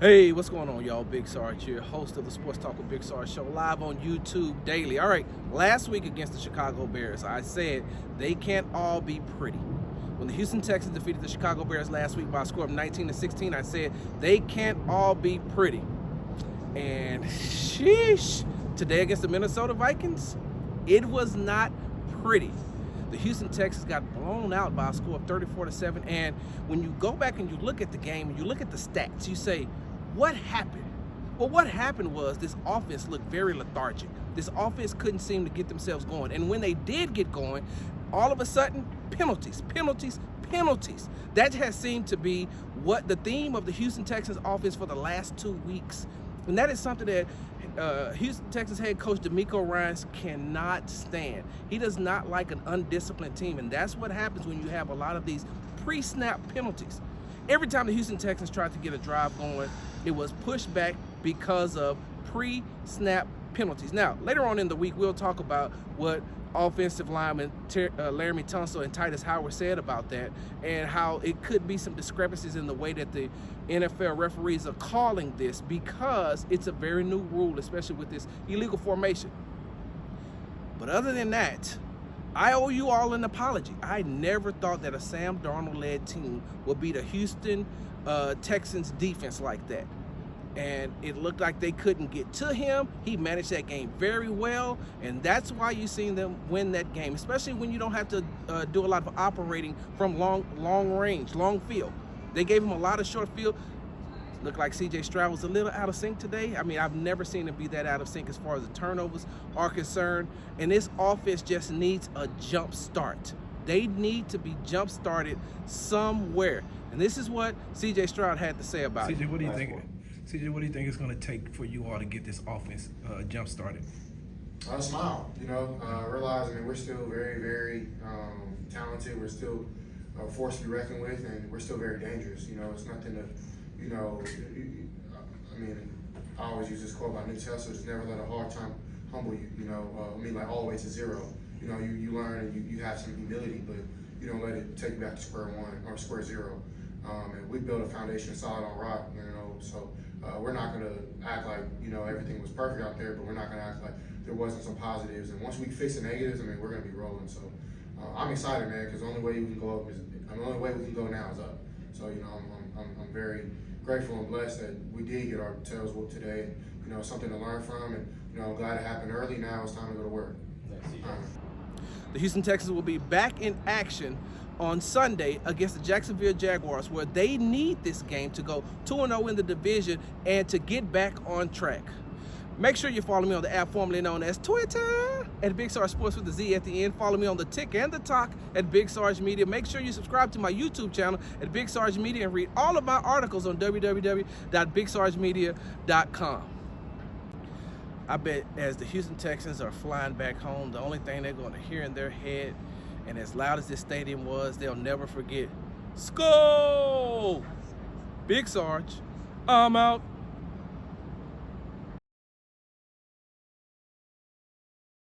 Hey, what's going on, y'all? Big Sarge here, host of the Sports Talk with Big Sarge show, live on YouTube daily. All right, last week against the Chicago Bears, I said they can't all be pretty. When the Houston Texans defeated the Chicago Bears last week by a score of 19-16, I said they can't all be pretty. And sheesh, today against the Minnesota Vikings, it was not pretty. The Houston Texans got blown out by a score of 34-7. And when you go back and you look at the game and you look at the stats, you say, what happened? Well, what happened was this offense looked very lethargic. This offense couldn't seem to get themselves going. And when they did get going, all of a sudden, penalties. That has seemed to be what the theme of the Houston Texans offense for the last 2 weeks. And that is something that Houston Texans head coach DeMeco Ryans cannot stand. He does not like an undisciplined team, and that's what happens when you have a lot of these pre-snap penalties. Every time the Houston Texans tried to get a drive going, it was pushed back because of pre-snap penalties. Now, later on in the week, we'll talk about what offensive lineman Laremy Tunsil and Titus Howard said about that, and how it could be some discrepancies in the way that the NFL referees are calling this, because it's a very new rule, especially with this illegal formation. But other than that, I owe you all an apology. I never thought that a Sam Darnold-led team would beat a Houston Texans defense like that. And it looked like they couldn't get to him. He managed that game very well, and that's why you've seen them win that game, especially when you don't have to do a lot of operating from long range, long field. They gave him a lot of short field. Looked like Stroud was a little out of sync today. I mean, I've never seen him be that out of sync as far as the turnovers are concerned. And this offense just needs a jump start. They need to be jump started somewhere. And this is what Stroud had to say about it. CJ, what do you think? CJ, what do you think it's going to take for you all to get this offense jump started? Smile, realizing that we're still very, very talented. We're still a force to be reckoned with, and we're still very dangerous. It's nothing to, I always use this quote by Nick Tesla: just never let a hard time humble you. Like all the way to zero. You learn and you have some humility, but you don't let it take you back to square one or square zero. And we built a foundation solid on rock, so we're not going to act like, everything was perfect out there, but we're not going to act like there wasn't some positives. And once we fix the negatives, we're going to be rolling. So I'm excited, man, because the only way we can go up the only way we can go now is up. So, I'm very grateful and blessed that we did get our tails whooped today. Something to learn from, and, I'm glad it happened early. Now it's time to go to work. The Houston Texans will be back in action on Sunday against the Jacksonville Jaguars, where they need this game to go 2-0 in the division and to get back on track. Make sure you follow me on the app formerly known as Twitter at Big Sarge Sports with the Z at the end. Follow me on the Tick and the Talk at Big Sarge Media. Make sure you subscribe to my YouTube channel at Big Sarge Media and read all of my articles on www.bigsargemedia.com. I bet as the Houston Texans are flying back home, the only thing they're going to hear in their head, and as loud as this stadium was, they'll never forget, Skol! Big Sarge, I'm out.